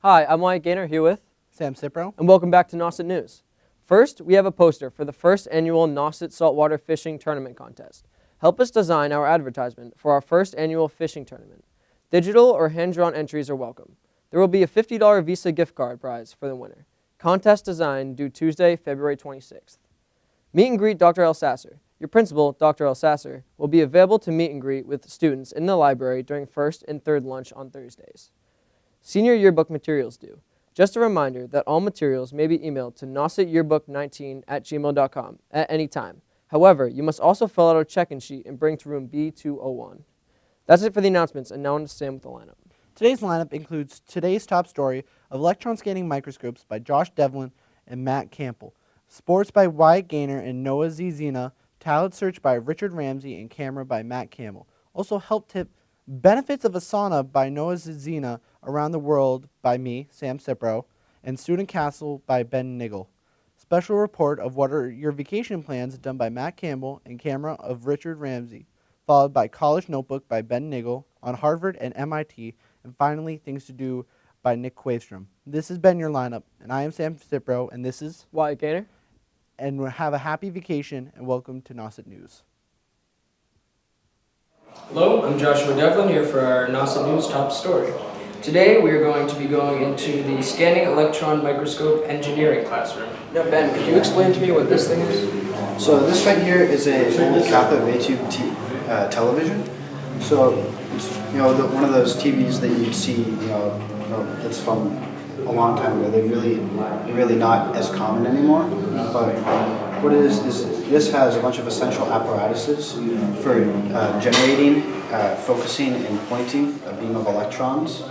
Hi, I'm Wyatt Gaynor here with Sam Cipro. and welcome back to Nauset News. First, we have a poster for the first annual Nauset Saltwater Fishing Tournament Contest. Help us design our advertisement for our first annual fishing tournament. Digital or hand-drawn entries are welcome. There will be a $50 Visa gift card prize for the winner. Contest design due Tuesday, February 26th. Meet and greet Dr. El Sasser. Your principal, Dr. El Sasser, will be available to meet and greet with students in the library during first and third lunch on Thursdays. Senior yearbook materials due. Just a reminder that all materials may be emailed to nausetyearbook19@gmail.com at any time. However, you must also fill out a check-in sheet and bring to room B201. That's it for the announcements, and now on to Sam with the lineup. Today's lineup includes today's top story of electron scanning microscopes by Josh Devlin and Matt Campbell, sports by Wyatt Gaynor and Noah Dziedzina, talent search by Richard Ramsey, and camera by Matt Campbell. Also help tip benefits of a sauna by Noah Dziedzina, around the world by me, Sam Cipro, and student castle by Ben Niggle. Special report of what are your vacation plans done by Matt Campbell and camera of Richard Ramsey, followed by college notebook by Ben Niggle on Harvard and MIT, and finally things to do by Nick Quaystrom. This has been your lineup, and I am Sam Cipro, and this is Wyatt Gaynor. And have a happy vacation, and welcome to Nauset News. Hello, I'm Joshua Devlin here for our Nauset News top story. Today we are going to be going into the Scanning Electron Microscope Engineering classroom. Now Ben, could you explain to me what this thing is? So this right here is a old cathode ray tube television. So it's one of those TVs that you'd see that's from a long time ago. They're really not as common anymore. But what it is this has a bunch of essential apparatuses for generating, focusing, and pointing a beam of electrons,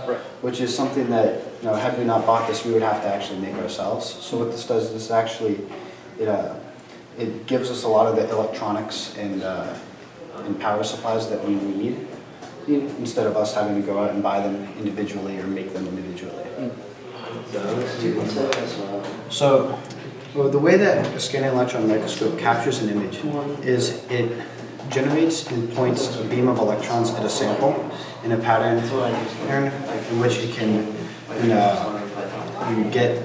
which is something that, had we not bought this, we would have to actually make ourselves. So what this does is actually, it gives us a lot of the electronics and power supplies that we need, instead of us having to go out and buy them individually or make them individually. So, the way that a scanning electron microscope captures an image is it generates and points a beam of electrons at a sample in a pattern in which it can you get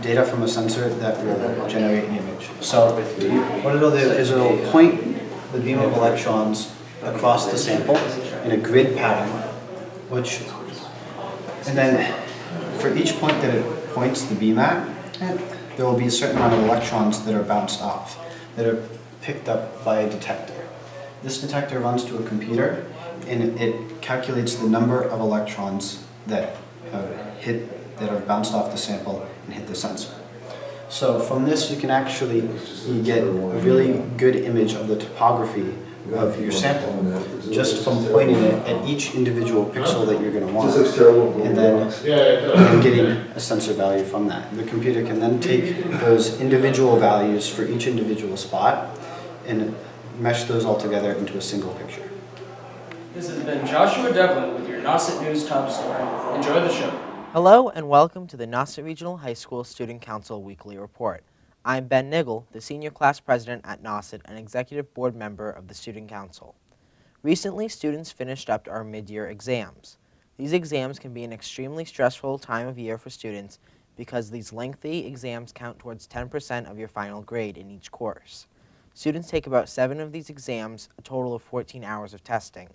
data from a sensor that will generate an image. So what it'll do is it'll point the beam of electrons across the sample in a grid pattern, and then for each point that it points the beam at, there will be a certain amount of electrons that are bounced off, that are picked up by a detector. This detector runs to a computer, and it calculates the number of electrons that are bounced off the sample and hit the sensor. So from this, you can actually get a really good image of the topography of your sample, just from pointing it at each individual pixel that you're going to want, and then getting a sensor value from that. The computer can then take those individual values for each individual spot and mesh those all together into a single picture. This has been Joshua Devlin with your Nauset News top story. Enjoy the show. Hello and welcome to the Nauset Regional High School Student Council Weekly Report. I'm Ben Niggle, the Senior Class President at Nauset and Executive Board Member of the Student Council. Recently, students finished up our mid-year exams. These exams can be an extremely stressful time of year for students because these lengthy exams count towards 10% of your final grade in each course. Students take about 7 of these exams, a total of 14 hours of testing.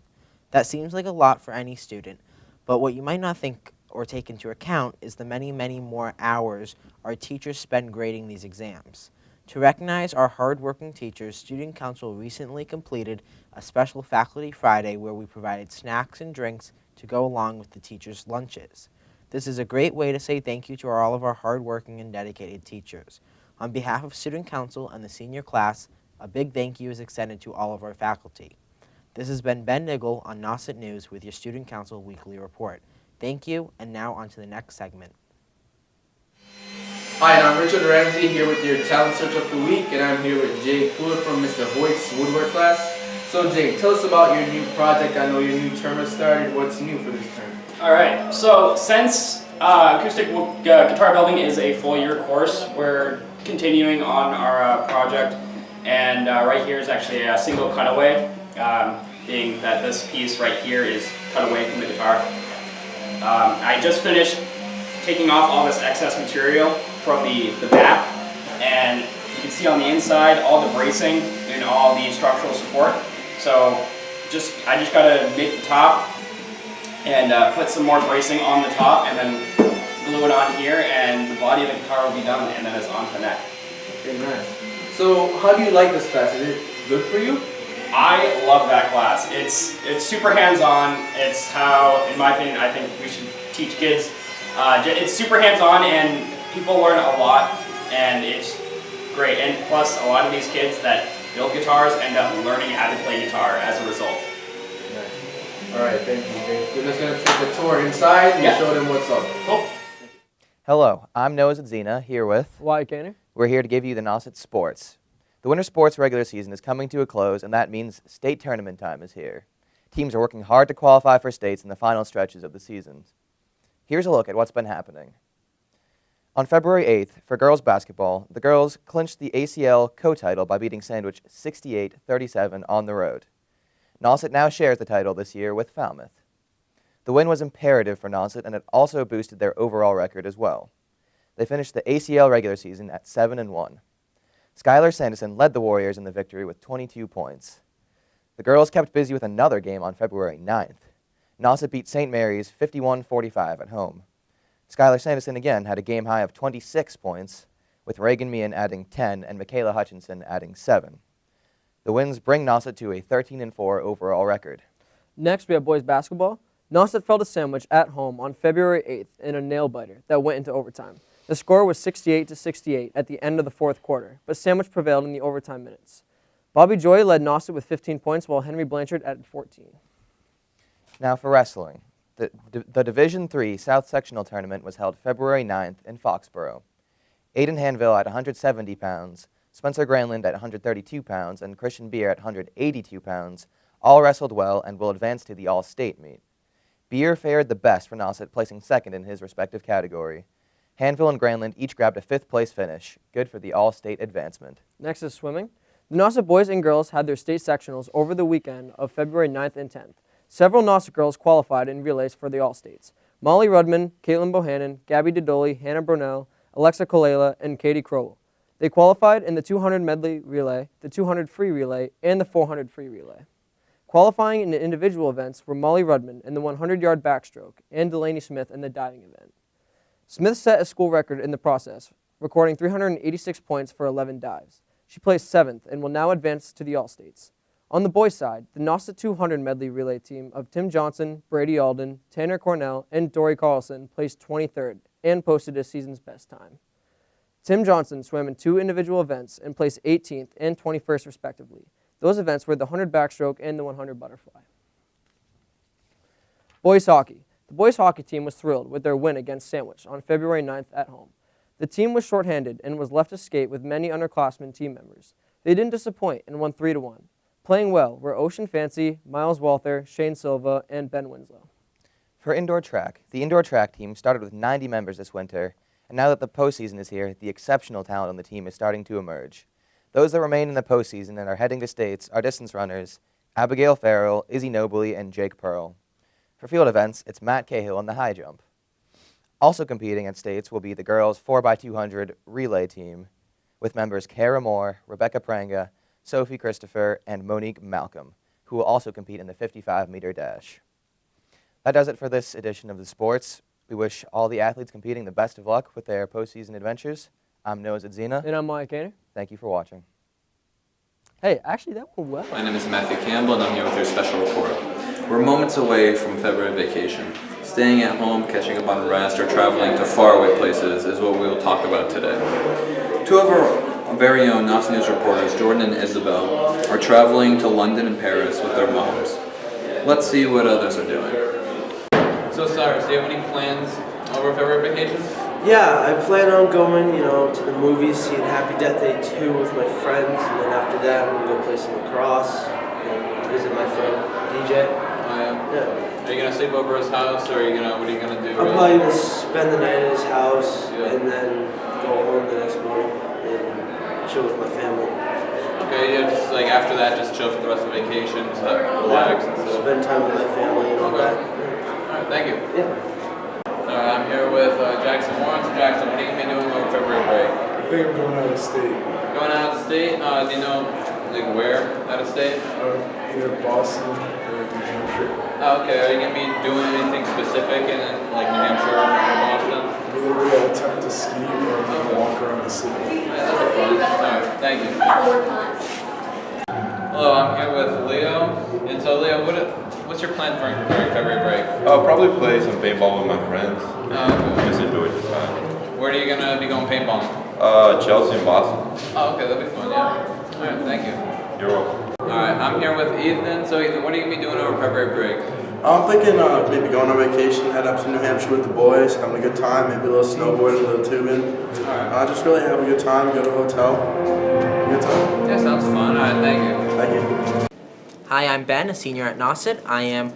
That seems like a lot for any student, but what you might not think or take into account is the many, many more hours our teachers spend grading these exams. To recognize our hard-working teachers, Student Council recently completed a special Faculty Friday where we provided snacks and drinks to go along with the teachers' lunches. This is a great way to say thank you to all of our hard-working and dedicated teachers. On behalf of Student Council and the senior class, a big thank you is extended to all of our faculty. This has been Ben Niggle on Nauset News with your Student Council Weekly Report. Thank you, and now on to the next segment. Hi, and I'm Richard Ramsey here with your Talent Search of the Week, and I'm here with Jay Pooler from Mr. Hoyt's Woodwork class. So Jay, tell us about your new project. I know your new term has started. What's new for this term? Alright, so since acoustic guitar building is a full year course, we're continuing on our project, and right here is actually a single cutaway, being that this piece right here is cut away from the guitar. I just finished taking off all this excess material from the back, and you can see on the inside all the bracing and all the structural support. So I just gotta make the top and put some more bracing on the top, and then glue it on here, and the body of the guitar will be done, and then it's on the neck. Okay, nice. So how do you like this class? Is it good for you? I love that class. It's super hands-on. It's how, in my opinion, I think we should teach kids. It's super hands-on, and people learn a lot, and it's great. And plus, a lot of these kids that build guitars end up learning how to play guitar as a result. Nice. All right, thank you. We're just gonna take a tour inside and show them what's up. Cool. Hello, I'm Nauset Dziedzina, here with Wyatt Gaynor. We're here to give you the Nauset Sports. The winter sports regular season is coming to a close, and that means state tournament time is here. Teams are working hard to qualify for states in the final stretches of the season. Here's a look at what's been happening. On February 8th, for girls basketball, the girls clinched the ACL co-title by beating Sandwich 68-37 on the road. Nauset now shares the title this year with Falmouth. The win was imperative for Nauset, and it also boosted their overall record as well. They finished the ACL regular season at 7-1. Skylar Sanderson led the Warriors in the victory with 22 points. The girls kept busy with another game on February 9th. Nauset beat St. Mary's 51-45 at home. Skylar Sanderson again had a game high of 26 points, with Reagan Meehan adding 10 and Michaela Hutchinson adding 7. The wins bring Nauset to a 13-4 overall record. Next, we have boys basketball. Nauset fell to Sandwich at home on February 8th in a nail-biter that went into overtime. The score was 68-68 at the end of the fourth quarter, but Sandwich prevailed in the overtime minutes. Bobby Joy led Nauset with 15 points, while Henry Blanchard added 14. Now for wrestling. The Division III South Sectional Tournament was held February 9th in Foxborough. Aiden Hanville at 170 pounds, Spencer Granlund at 132 pounds, and Christian Beer at 182 pounds all wrestled well and will advance to the All-State meet. Beer fared the best for Nauset, placing second in his respective category. Hanville and Granlund each grabbed a fifth-place finish, good for the All-State advancement. Next is swimming. The Nauset boys and girls had their state sectionals over the weekend of February 9th and 10th. Several Nauset girls qualified in relays for the All-States. Molly Rudman, Caitlin Bohannon, Gabby Dodoli, Hannah Brunel, Alexa Kolela, and Katie Crowell. They qualified in the 200 medley relay, the 200 free relay, and the 400 free relay. Qualifying in the individual events were Molly Rudman in the 100-yard backstroke and Delaney Smith in the diving event. Smith set a school record in the process, recording 386 points for 11 dives. She placed 7th and will now advance to the All-States. On the boys' side, the Nauset 200 medley relay team of Tim Johnson, Brady Alden, Tanner Cornell, and Dory Carlson placed 23rd and posted a season's best time. Tim Johnson swam in 2 individual events and placed 18th and 21st respectively. Those events were the 100 backstroke and the 100 butterfly. Boys hockey. The boys hockey team was thrilled with their win against Sandwich on February 9th at home. The team was shorthanded and was left to skate with many underclassmen team members. They didn't disappoint and won 3-1. Playing well were Ocean Fancy, Miles Walther, Shane Silva, and Ben Winslow. For indoor track, the indoor track team started with 90 members this winter, and now that the postseason is here, the exceptional talent on the team is starting to emerge. Those that remain in the postseason and are heading to states are distance runners Abigail Farrell, Izzy Nobley, and Jake Pearl. For field events, it's Matt Cahill in the high jump. Also competing at states will be the girls 4x200 relay team with members Kara Moore, Rebecca Pranga, Sophie Christopher, and Monique Malcolm, who will also compete in the 55-meter dash. That does it for this edition of the sports. We wish all the athletes competing the best of luck with their postseason adventures. I'm Nauset Dziedzina. And I'm Wyatt Gaynor. Thank you for watching. Hey, actually that went well. My name is Matthew Campbell and I'm here with your special report. We're moments away from February vacation. Staying at home, catching up on rest, or traveling to faraway places is what we will talk about today. 2 of our very own Nauset News reporters, Jordan and Isabel, are traveling to London and Paris with their moms. Let's see what others are doing. So Cyrus, do you have any plans over February vacation? Yeah, I plan on going, to the movies, seeing Happy Death Day 2 with my friends, and then after that I'm going to go play some lacrosse and visit my friend DJ. Oh, yeah. Yeah. Are you gonna sleep over his house, or what are you gonna do? I'm probably going to spend the night at his house, Yeah. and then go home the next morning and chill with my family. Okay, yeah, just like after that, just chill for the rest of the vacation, just relax and stuff. Spend time with my family and all Okay. that. Alright, thank you. Yeah. I'm here with Jackson Warren. So Jackson, what are you going to be doing over February break? I think I'm going out of state. Going out of state? Do you know like where out of state? Either Boston or New Hampshire. Oh, okay. Are you going to be doing anything specific in like New Hampshire or Boston? I'm either going to attempt to ski or I'm going to walk around the city. Yeah, that's fun. Alright, thank you. Hello, I'm here with Leo. And so Leo, what's your plan for during February break? I'll probably play some paintball with my friends. Oh, okay. Just enjoy the time. Where are you going to be going paintballing? Chelsea and Boston. Oh, okay, that'll be fun, yeah. Alright, thank you. You're welcome. Alright, I'm here with Ethan. So Ethan, what are you going to be doing over February break? I'm thinking maybe going on vacation, head up to New Hampshire with the boys, having a good time, maybe a little snowboarding, a little tubing. Alright. Just really have a good time, go to a hotel. Good time. Yeah, sounds fun. Alright, thank you. Thank you. Hi, I'm Ben, a senior at Nauset. I am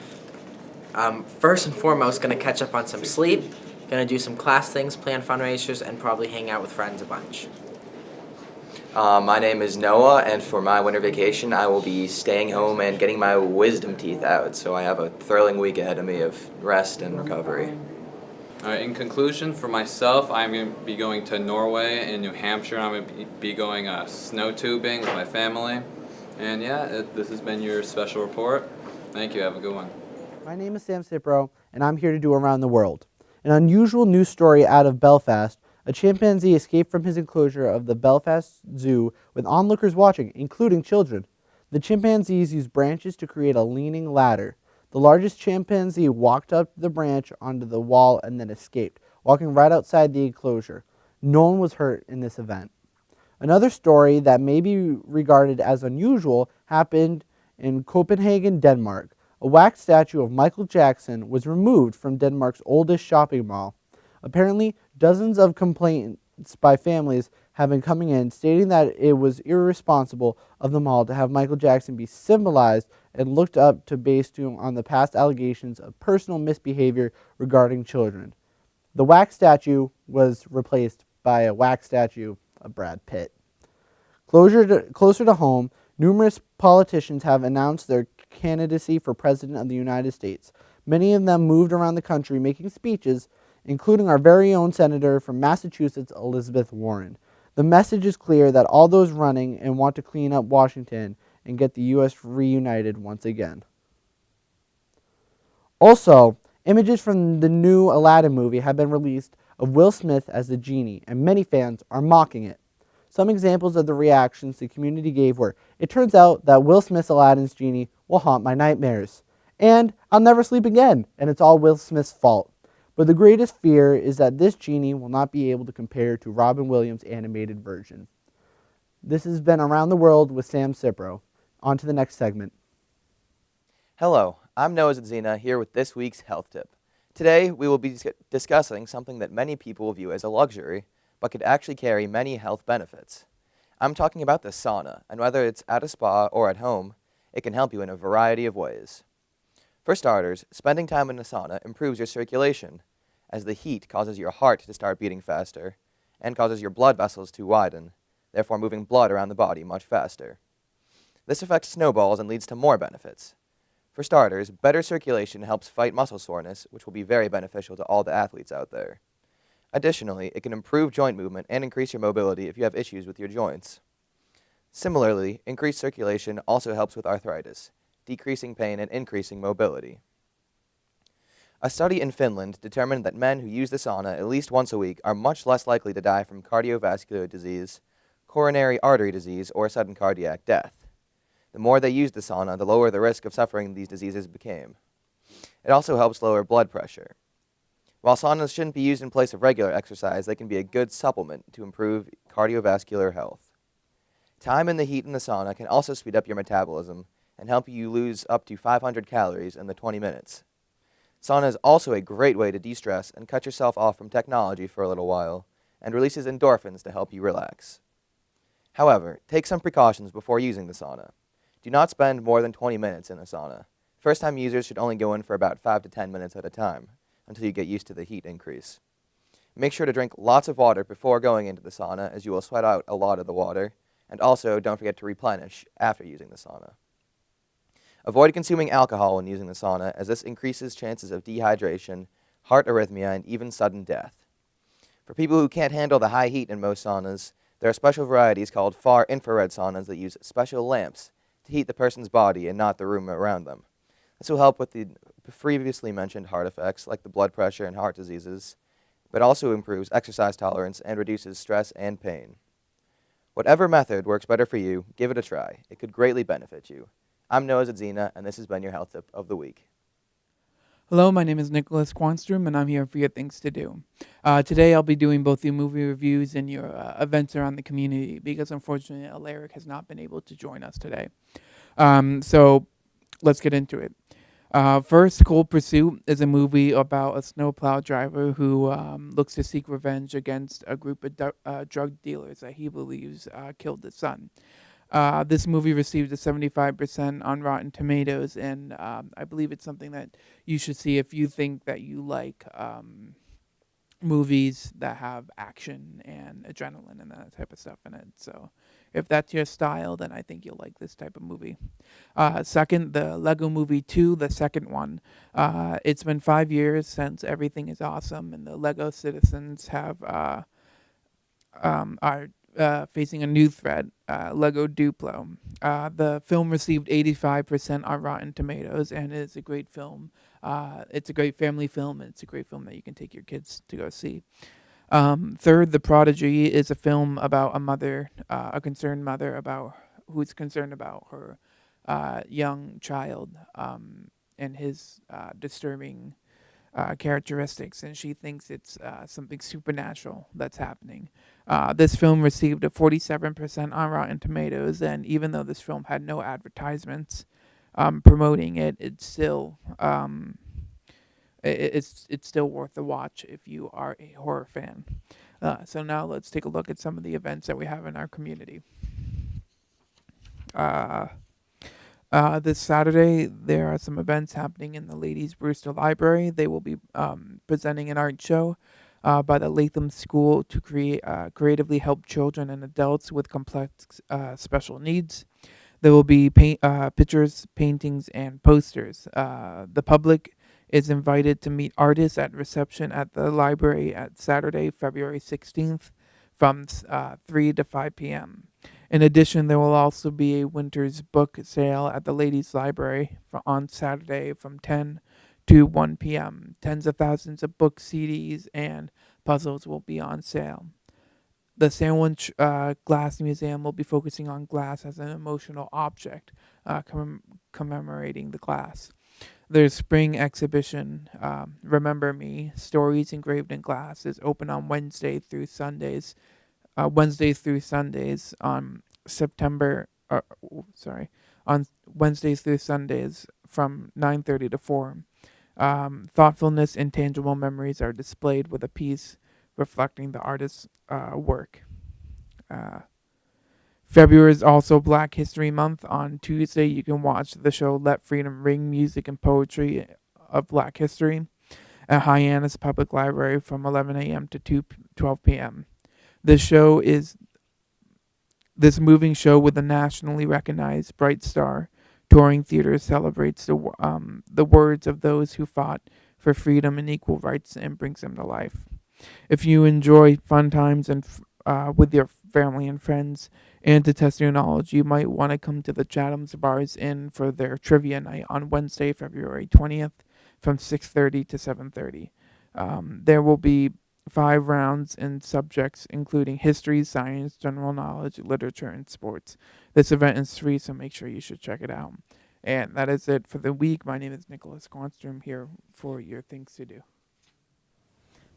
first and foremost going to catch up on some sleep, going to do some class things, plan fundraisers, and probably hang out with friends a bunch. My name is Noah, and for my winter vacation, I will be staying home and getting my wisdom teeth out, so I have a thrilling week ahead of me of rest and recovery. Alright, in conclusion, for myself, I'm going to be going to Norway and New Hampshire. I'm going to be going snow tubing with my family. And yeah, this has been your special report. Thank you. Have a good one. My name is Sam Cipro, and I'm here to do Around the World. An unusual news story out of Belfast. A chimpanzee escaped from his enclosure of the Belfast Zoo with onlookers watching, including children. The chimpanzees used branches to create a leaning ladder. The largest chimpanzee walked up the branch onto the wall and then escaped, walking right outside the enclosure. No one was hurt in this event. Another story that may be regarded as unusual happened in Copenhagen, Denmark. A wax statue of Michael Jackson was removed from Denmark's oldest shopping mall. Apparently, dozens of complaints by families have been coming in stating that it was irresponsible of the mall to have Michael Jackson be symbolized and looked up to based on the past allegations of personal misbehavior regarding children. The wax statue was replaced by a wax statue of Brad Pitt. Closer to home, numerous politicians have announced their candidacy for President of the United States. Many of them moved around the country making speeches, including our very own senator from Massachusetts, Elizabeth Warren. The message is clear that all those running and want to clean up Washington and get the U.S. reunited once again. Also, images from the new Aladdin movie have been released of Will Smith as the genie, and many fans are mocking it. Some examples of the reactions the community gave were, "It turns out that Will Smith's Aladdin's genie will haunt my nightmares," and "I'll never sleep again, and it's all Will Smith's fault." But the greatest fear is that this genie will not be able to compare to Robin Williams' animated version. This has been Around the World with Sam Cipro. On to the next segment. Hello, I'm Nauset Dziedzina here with this week's health tip. Today, we will be discussing something that many people view as a luxury, but could actually carry many health benefits. I'm talking about the sauna, and whether it's at a spa or at home, it can help you in a variety of ways. For starters, spending time in a sauna improves your circulation, as the heat causes your heart to start beating faster and causes your blood vessels to widen, therefore moving blood around the body much faster. This affects snowballs and leads to more benefits. For starters, better circulation helps fight muscle soreness, which will be very beneficial to all the athletes out there. Additionally, it can improve joint movement and increase your mobility if you have issues with your joints. Similarly, increased circulation also helps with arthritis, decreasing pain and increasing mobility. A study in Finland determined that men who use the sauna at least once a week are much less likely to die from cardiovascular disease, coronary artery disease, or sudden cardiac death. The more they used the sauna, the lower the risk of suffering these diseases became. It also helps lower blood pressure. While saunas shouldn't be used in place of regular exercise, they can be a good supplement to improve cardiovascular health. Time in the heat in the sauna can also speed up your metabolism and help you lose up to 500 calories in the 20 minutes. Sauna is also a great way to de-stress and cut yourself off from technology for a little while, and releases endorphins to help you relax. However, take some precautions before using the sauna. Do not spend more than 20 minutes in a sauna. First-time users should only go in for about 5 to 10 minutes at a time, until you get used to the heat increase. Make sure to drink lots of water before going into the sauna, as you will sweat out a lot of the water, and also don't forget to replenish after using the sauna. Avoid consuming alcohol when using the sauna, as this increases chances of dehydration, heart arrhythmia, and even sudden death. For people who can't handle the high heat in most saunas, there are special varieties called far infrared saunas that use special lamps to heat the person's body and not the room around them. This will help with the previously mentioned heart effects like the blood pressure and heart diseases, but also improves exercise tolerance and reduces stress and pain. Whatever method works better for you, give it a try. It could greatly benefit you. I'm Nauset Dziedzina, and this has been your health tip of the week. Hello, my name is Nicholas Quanstrom, and I'm here for your things to do. Today I'll be doing both your movie reviews and your events around the community because unfortunately Alaric has not been able to join us today. So let's get into it. First, Cold Pursuit is a movie about a snowplow driver who looks to seek revenge against a group of drug dealers that he believes killed his son. This movie received a 75% on Rotten Tomatoes, and I believe it's something that you should see if you think that you like movies that have action and adrenaline and that type of stuff in it. So if that's your style, then I think you'll like this type of movie. Second, the Lego Movie 2, the second one. It's been 5 years since Everything is Awesome, and the Lego citizens have are facing a new threat, Lego Duplo. The film received 85% on Rotten Tomatoes, and it's a great film. It's a great family film, and it's a great film that you can take your kids to go see. Third, The Prodigy is a film about a mother, a concerned mother who's concerned about her young child and his disturbing characteristics, and she thinks it's something supernatural that's happening. This film received a 47% on Rotten Tomatoes, and even though this film had no advertisements promoting it, it's still it's still worth the watch if you are a horror fan. So now let's take a look at some of the events that we have in our community. This Saturday, there are some events happening in the Ladies Brewster Library. They will be presenting an art show by the Latham School to creatively help children and adults with complex special needs. There will be pictures, paintings, and posters. The public is invited to meet artists at reception at the library at Saturday, February 16th from 3 to 5 p.m. In addition, there will also be a winter's book sale at the Ladies Library on Saturday from 10 to 1 p.m. Tens of thousands of books, CDs, and puzzles will be on sale. The Sandwich Glass Museum will be focusing on glass as an emotional object, commemorating the glass. There's spring exhibition, Remember Me, Stories Engraved in Glass, is open on Wednesdays through Sundays on Wednesdays through Sundays from 9:30 to 4. Thoughtfulness and tangible memories are displayed with a piece reflecting the artist's work. February is also Black History Month. On Tuesday, you can watch the show Let Freedom Ring, Music and Poetry of Black History at Hyannis Public Library from 11 a.m. to 12 p.m. This moving show with a nationally recognized Bright Star touring theater celebrates the words of those who fought for freedom and equal rights and brings them to life. If you enjoy fun times and with your family and friends and to test your knowledge, you might want to come to the Chatham's Bars Inn for their trivia night on Wednesday, February 20th from 6:30 to 7:30. There will be 5 rounds in subjects including history, science, general knowledge, literature, and sports. This event is free, so make sure you should check it out. And that is it for the week. My name is Nicholas Quanstrom, here for your things to do.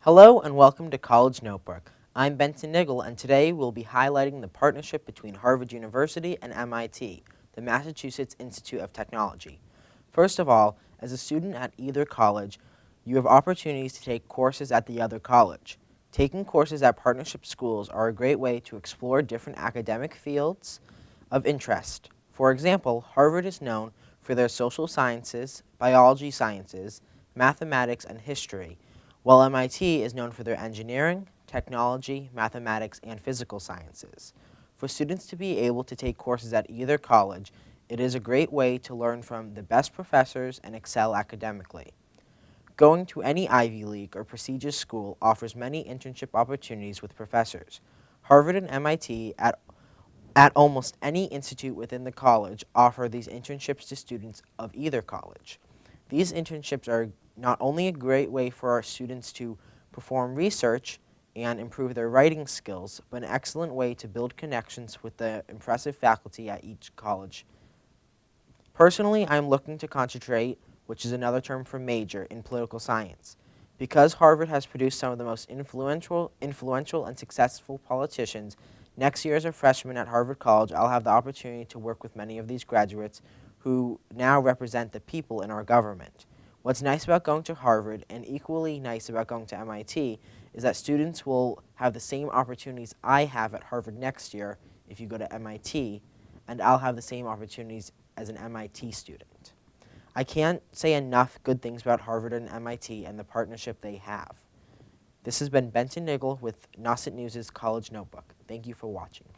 Hello and welcome to College Notebook. I'm Benson Niggle, and today we'll be highlighting the partnership between Harvard University and MIT, the Massachusetts Institute of Technology. First of all, as a student at either college, you have opportunities to take courses at the other college. Taking courses at partnership schools are a great way to explore different academic fields of interest. For example, Harvard is known for their social sciences, biology sciences, mathematics, and history, while MIT is known for their engineering, technology, mathematics, and physical sciences. For students to be able to take courses at either college, it is a great way to learn from the best professors and excel academically. Going to any Ivy League or prestigious school offers many internship opportunities with professors. Harvard and MIT, at almost any institute within the college, offer these internships to students of either college. These internships are not only a great way for our students to perform research and improve their writing skills, but an excellent way to build connections with the impressive faculty at each college. Personally, I'm looking to concentrate, which is another term for major, in political science. Because Harvard has produced some of the most influential and successful politicians, next year as a freshman at Harvard College, I'll have the opportunity to work with many of these graduates who now represent the people in our government. What's nice about going to Harvard, and equally nice about going to MIT, is that students will have the same opportunities I have at Harvard next year if you go to MIT, and I'll have the same opportunities as an MIT student. I can't say enough good things about Harvard and MIT and the partnership they have. This has been Benton Niggle with Nauset News' College Notebook. Thank you for watching.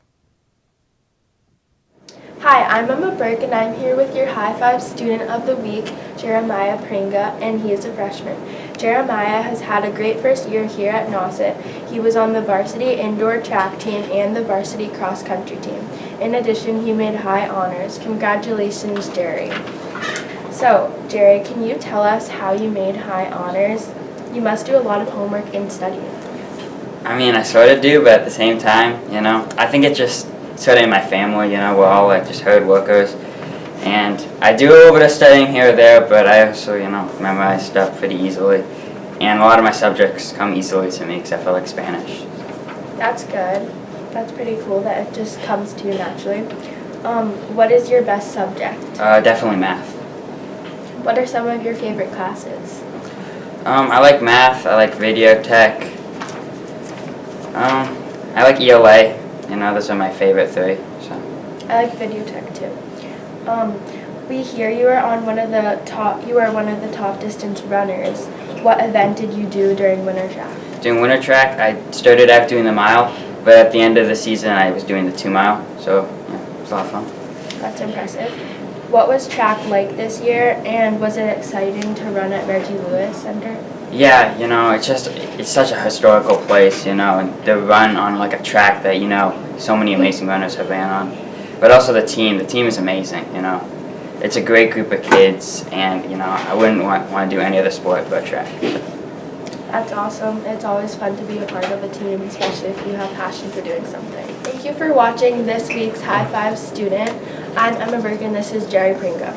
Hi, I'm Emma Burke, and I'm here with your High Five Student of the Week, Jeremiah Pranga, and he is a freshman. Jeremiah has had a great first year here at Nauset. He was on the varsity indoor track team and the varsity cross-country team. In addition, he made high honors. Congratulations, Jerry. So, Jerry, can you tell us how you made high honors? You must do a lot of homework and studying. I mean, I sort of do, but at the same time, I think it's just sort of in my family, we're all like just hard workers. And I do a little bit of studying here or there, but I also, memorize stuff pretty easily. And a lot of my subjects come easily to me, except for like Spanish. That's good. That's pretty cool that it just comes to you naturally. What is your best subject? Definitely math. What are some of your favorite classes? I like math, I like video tech, I like ELA, those are my favorite three. So. I like video tech too. We hear you are one of the top distance runners. What event did you do during winter track? During winter track, I started out doing the mile, but at the end of the season I was doing the 2 mile, so it was a lot of fun. That's impressive. What was track like this year, and was it exciting to run at Reggie Lewis Center? Yeah, it's such a historical place, and to run on like a track that, so many amazing runners have ran on. But also the team is amazing, It's a great group of kids, and, I wouldn't want to do any other sport but track. That's awesome. It's always fun to be a part of a team, especially if you have passion for doing something. Thank you for watching this week's High Five Student. I'm Emma Bergen. This is Jerry Pringle.